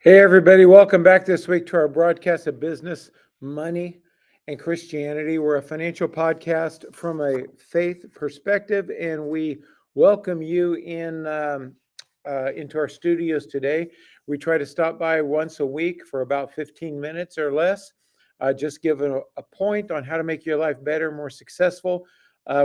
Hey, everybody, welcome back this week to our broadcast of business, money, and Christianity. We're a financial podcast from a faith perspective, and we welcome you into our studios today. We try to stop by once a week for about 15 minutes or less, just give a point on how to make your life better, more successful.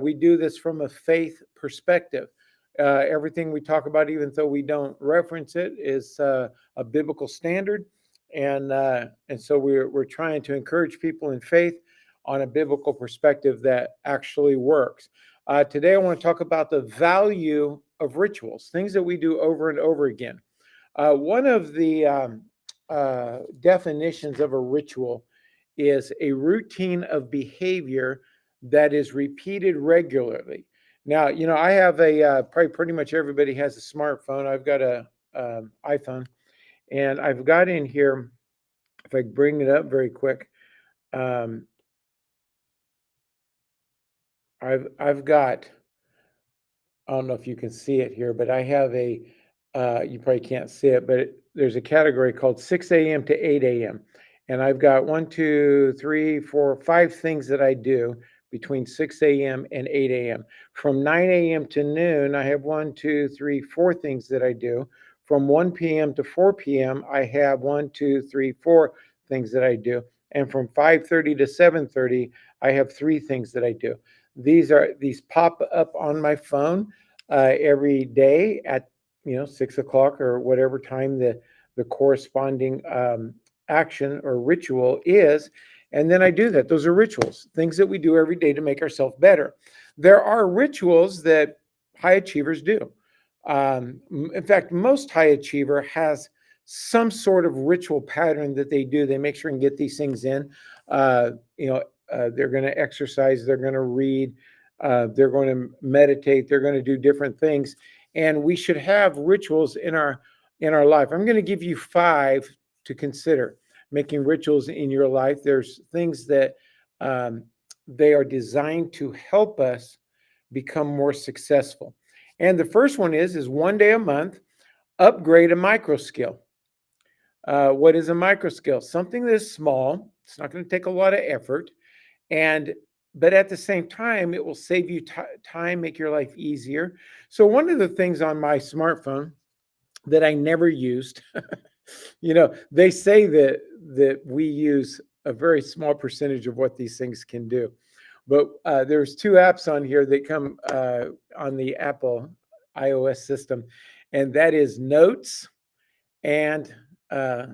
We do this from a faith perspective. Everything we talk about, even though we don't reference it, is a biblical standard, and so we're trying to encourage people in faith on a biblical perspective that actually works. Today, I want to talk about the value of rituals, things that we do over and over again. One of the definitions of a ritual is a routine of behavior that is repeated regularly. Now, I have probably pretty much everybody has a smartphone. I've got a iPhone, and I've got in here, if I bring it up very quick, um, I've got, I don't know if you can see it here, but I have you probably can't see it, but there's a category called 6 a.m. to 8 a.m. And I've got 5 things that I do between 6 a.m. and 8 a.m. From 9 a.m. to noon, I have 4 things that I do. From 1 p.m. to 4 p.m., I have 4 things that I do. And from 5:30 to 7:30, I have 3 things that I do. These pop up on my phone every day at 6 o'clock or whatever time the corresponding action or ritual is. And then I do that. Those are rituals, things that we do every day to make ourselves better. There are rituals that high achievers do. In fact, most high achiever has some sort of ritual pattern that they do. They make sure and get these things in. Uh, you know, they're going to exercise. They're going to read. They're going to meditate. They're going to do different things, and we should have rituals in our life. I'm going to give you 5 to consider making rituals in your life. There's things that um, they are designed to help us become more successful. And the first one is one day a month, upgrade a micro skill. What is a micro skill? Something that's small. It's not going to take a lot of effort, and but at the same time, it will save you time, make your life easier. So one of the things on my smartphone that I never used, they say that we use a very small percentage of what these things can do. But there's 2 apps on here that come on the Apple iOS system, and that is Notes and uh,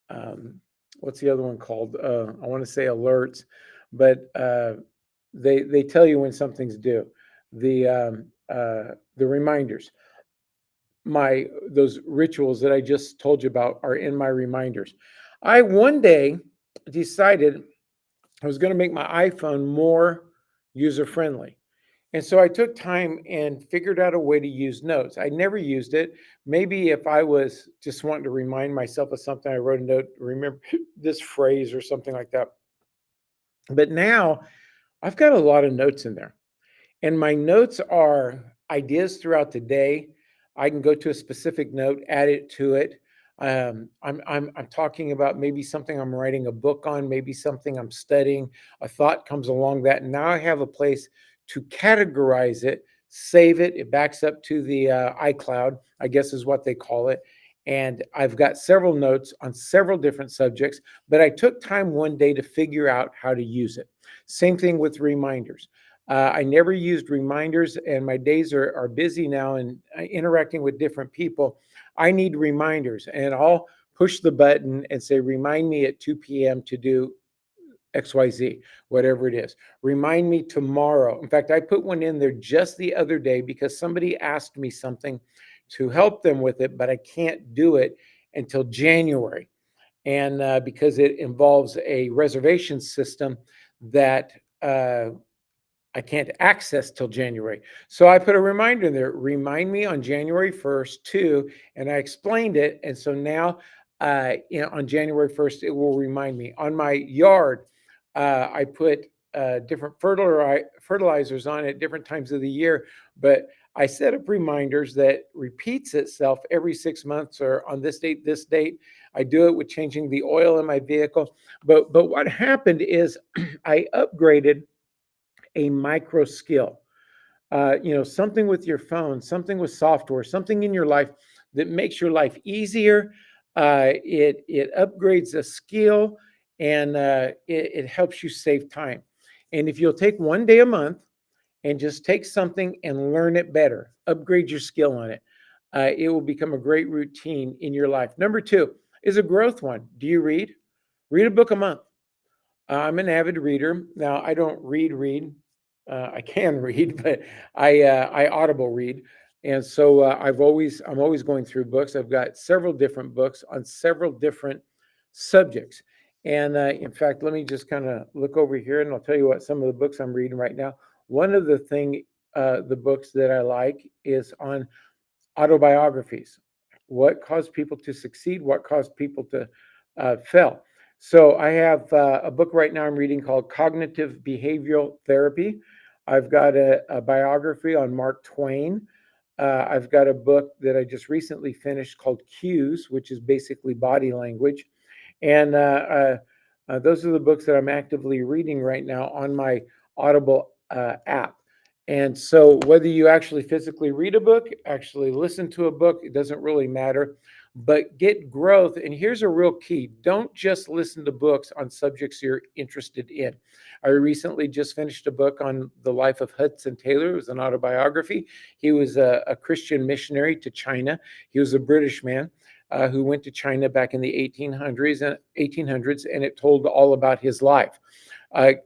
um, what's the other one called? I want to say Alerts, but they tell you when something's due. The reminders, my those rituals that I just told you about are in my reminders. I one day decided I was going to make my iPhone more user friendly. And so I took time and figured out a way to use notes. I never used it. Maybe if I was just wanting to remind myself of something, I wrote a note, remember this phrase or something like that. But now I've got a lot of notes in there. And my notes are ideas throughout the day. I can go to a specific note, add it to it. I'm talking about maybe something I'm writing a book on, maybe something I'm studying. A thought comes along that, and now I have a place to categorize it, save it. It backs up to the iCloud, I guess is what they call it. And I've got several notes on several different subjects, but I took time one day to figure out how to use it. Same thing with reminders. I never used reminders, and my days are busy now and interacting with different people. I need reminders, and I'll push the button and say, remind me at 2 p.m. to do XYZ, whatever it is. Remind me tomorrow. In fact, I put one in there just the other day because somebody asked me something to help them with it, but I can't do it until January. And because it involves a reservation system that I can't access till January. So I put a reminder in there, remind me on January 1st too. And I explained it. And so now, on January 1st, it will remind me. On my yard, I put different fertilizers on at different times of the year, but I set up reminders that repeats itself every 6 months or on this date, this date. I do it with changing the oil in my vehicle. But what happened is I upgraded a micro skill. Something with your phone, something with software, something in your life that makes your life easier. It upgrades a skill, and it helps you save time. And if you'll take one day a month and just take something and learn it better, upgrade your skill on it, it will become a great routine in your life. Number two is a growth one. Do you read? Read a book a month. I'm an avid reader. Now, I don't read. I can read, but I audible read, and so I'm always going through books. I've got several different books on several different subjects, and in fact, let me just kind of look over here, and I'll tell you what some of the books I'm reading right now. One of the books that I like is on autobiographies. What caused people to succeed? What caused people to fail? So I have a book right now I'm reading called Cognitive Behavioral Therapy. I've got a biography on Mark Twain. I've got a book that I just recently finished called Cues, which is basically body language. And those are the books that I'm actively reading right now on my Audible app. And so, whether you actually physically read a book, actually listen to a book, it doesn't really matter, but get growth. And here's a real key: don't just listen to books on subjects you're interested in. I recently just finished a book on the life of Hudson Taylor. It was an autobiography. He was a Christian missionary to China, he was a British man. Who went to China back in the 1800s, and it told all about his life.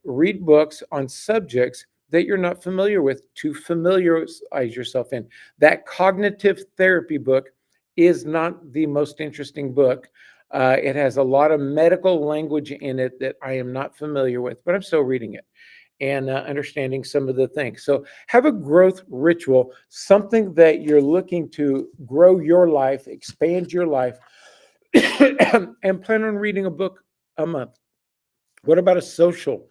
Read books on subjects that you're not familiar with to familiarize yourself in. That cognitive therapy book is not the most interesting book. It has a lot of medical language in it that I am not familiar with, but I'm still reading it and understanding some of the things. So have a growth ritual, something that you're looking to grow your life, expand your life, and plan on reading a book a month. What about a social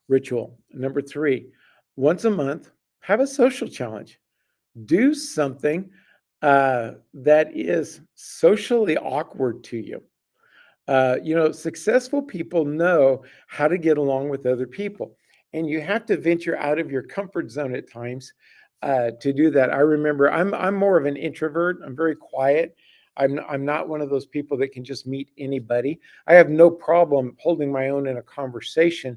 ritual? Number three, once a month, have a social challenge. Do something that is socially awkward to you. Successful people know how to get along with other people, and you have to venture out of your comfort zone at times to do that. I remember I'm more of an introvert. I'm very quiet. I'm not one of those people that can just meet anybody. I have no problem holding my own in a conversation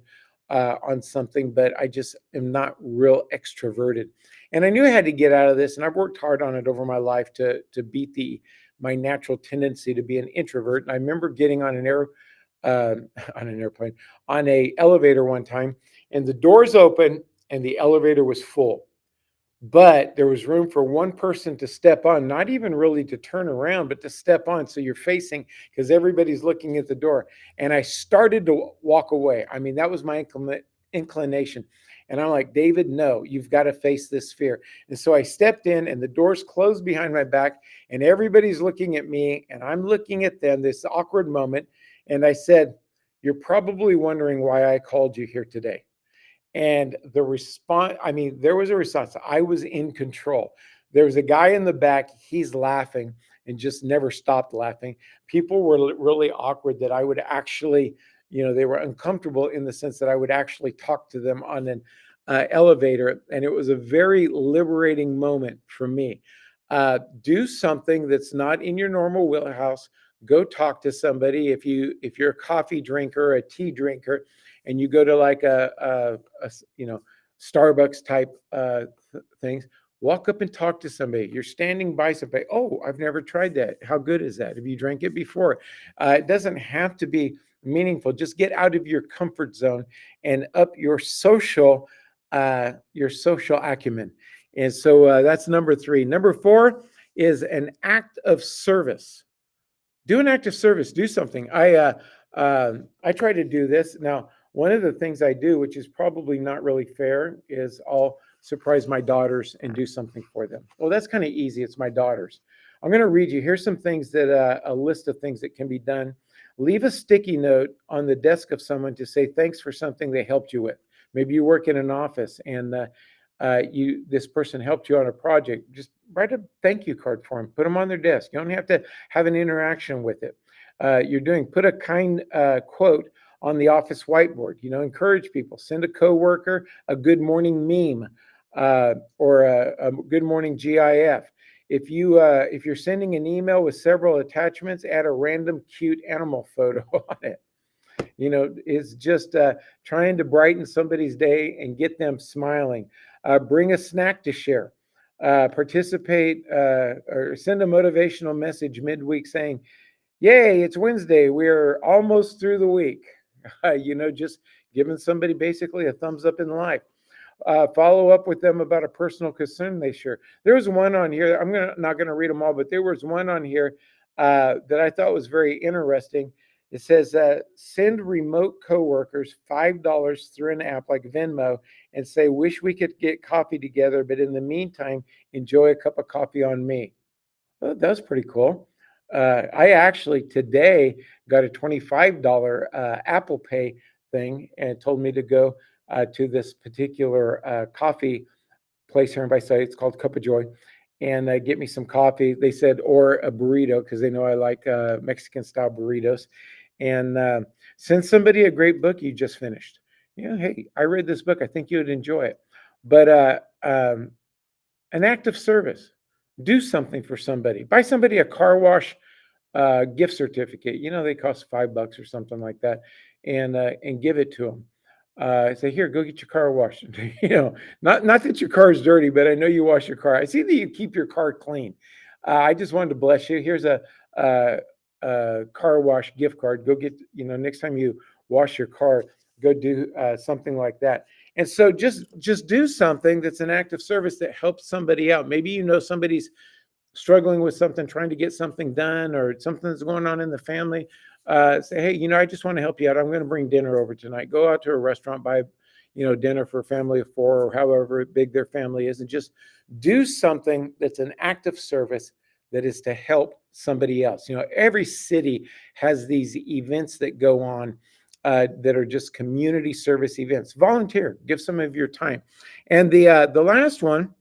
on something, but I just am not real extroverted. And I knew I had to get out of this, and I've worked hard on it over my life to beat the my natural tendency to be an introvert. And I remember getting on uh, on an airplane, on a elevator one time, and the doors open, and the elevator was full, but there was room for one person to step on, not even really to turn around, but to step on. So you're facing, because everybody's looking at the door. And I started to walk away. I mean, that was my inclination. And I'm like, David, no, you've got to face this fear. And so I stepped in, and the doors closed behind my back, and everybody's looking at me, and I'm looking at them, this awkward moment. And I said, you're probably wondering why I called you here today. And the response, I mean, there was a response. I was in control. There was a guy in the back, he's laughing and just never stopped laughing. People were really awkward that I would actually, they were uncomfortable in the sense that I would actually talk to them on an elevator. And it was a very liberating moment for me. Do something that's not in your normal wheelhouse. Go talk to somebody. If you're a coffee drinker, a tea drinker, and you go to like a Starbucks type things, walk up and talk to somebody. You're standing by somebody. Oh, I've never tried that. How good is that? Have you drank it before? It doesn't have to be meaningful. Just get out of your comfort zone and up your social acumen. And so that's number three. Number four is an act of service. Do an act of service. Do something. I try to do this now. One of the things I do, which is probably not really fair, is I'll surprise my daughters and do something for them. Well, that's kind of easy. It's my daughters. I'm going to read you. Here's some things that a list of things that can be done. Leave a sticky note on the desk of someone to say thanks for something they helped you with. Maybe you work in an office, and this person helped you on a project, just write a thank you card for them, put them on their desk. You don't have to have an interaction with it. Put a kind quote on the office whiteboard. Encourage people. Send a coworker a good morning meme, or a good morning GIF. If you're sending an email with several attachments, add a random cute animal photo on it. It's just trying to brighten somebody's day and get them smiling. Bring a snack to share. Participate, or send a motivational message midweek saying, "Yay, it's Wednesday. We're almost through the week." Just giving somebody basically a thumbs up in life. Follow up with them about a personal concern they share. There was one on here. Not gonna read them all, but there was one on here that I thought was very interesting. It says, send remote coworkers $5 through an app like Venmo and say, "Wish we could get coffee together, but in the meantime, enjoy a cup of coffee on me." Oh, that's pretty cool. I actually today got a $25 Apple Pay thing, and it told me to go to this particular coffee place here in by site. It's called Cup of Joy, and get me some coffee. They said, or a burrito, because they know I like Mexican style burritos. And send somebody a great book you just finished. Hey, I read this book. I think you would enjoy it. But an act of service. Do something for somebody. Buy somebody a car wash gift certificate. They cost $5 or something like that, and give it to them. Say, "Here, go get your car washed." Not that your car is dirty, but I know you wash your car. I see that you keep your car clean. I just wanted to bless you. Here's uh, a car wash gift card. Go get, next time you wash your car, go do something like that. And so just do something that's an act of service that helps somebody out. Maybe somebody's struggling with something, trying to get something done, or something that's going on in the family. Say, "Hey, I just want to help you out. I'm going to bring dinner over tonight." Go out to a restaurant, buy dinner for a family of four, or however big their family is, and just do something that's an act of service that is to help somebody else. Every city has these events that go on, that are just community service events. Volunteer, give some of your time. And the last one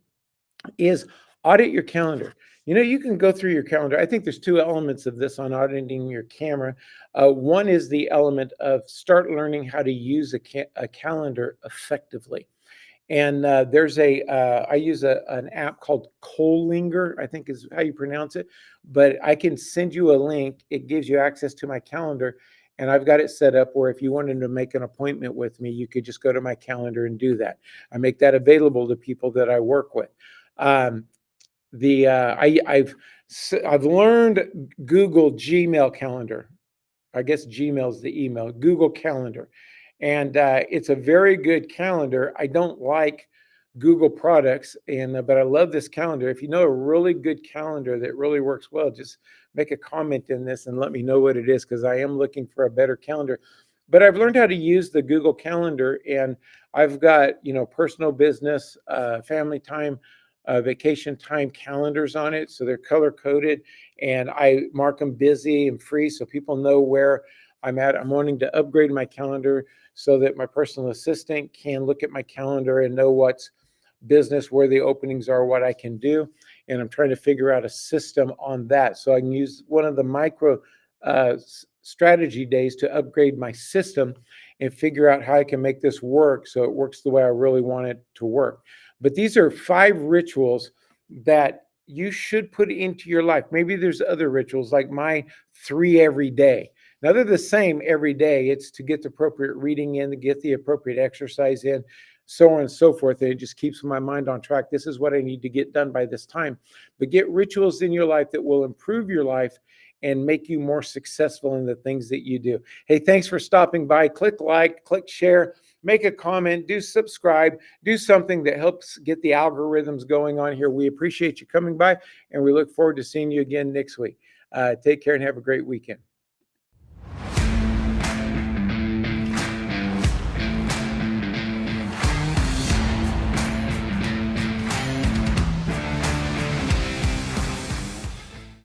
is audit your calendar. You can go through your calendar. I think there's two elements of this on auditing your camera. One is the element of start learning how to use a calendar effectively. And I use an app called Collinger, I think is how you pronounce it. But I can send you a link. It gives you access to my calendar. And I've got it set up where if you wanted to make an appointment with me, you could just go to my calendar and do that. I make that available to people that I work with. Um, the I've learned Google Gmail Calendar. I guess Gmail's the email. Google Calendar, and it's a very good calendar. I don't like Google products, and but I love this calendar. If you know a really good calendar that really works well, just make a comment in this and let me know what it is, because I am looking for a better calendar. But I've learned how to use the Google Calendar, and I've got personal, business, family time, vacation time calendars on it, so they're color coded, and I mark them busy and free so people know where I'm at. I'm wanting to upgrade my calendar so that my personal assistant can look at my calendar and know what's business, where the openings are, what I can do. And I'm trying to figure out a system on that so I can use one of the micro strategy days to upgrade my system and figure out how I can make this work so it works the way I really want it to work. But these are 5 rituals that you should put into your life. Maybe there's other rituals like my 3 every day. Now they're the same every day. It's to get the appropriate reading in, to get the appropriate exercise in, so on and so forth. And it just keeps my mind on track. This is what I need to get done by this time. But get rituals in your life that will improve your life and make you more successful in the things that you do. Hey, thanks for stopping by. Click like, click share, make a comment, do subscribe, do something that helps get the algorithms going on here. We appreciate you coming by, and we look forward to seeing you again next week. Take care and have a great weekend.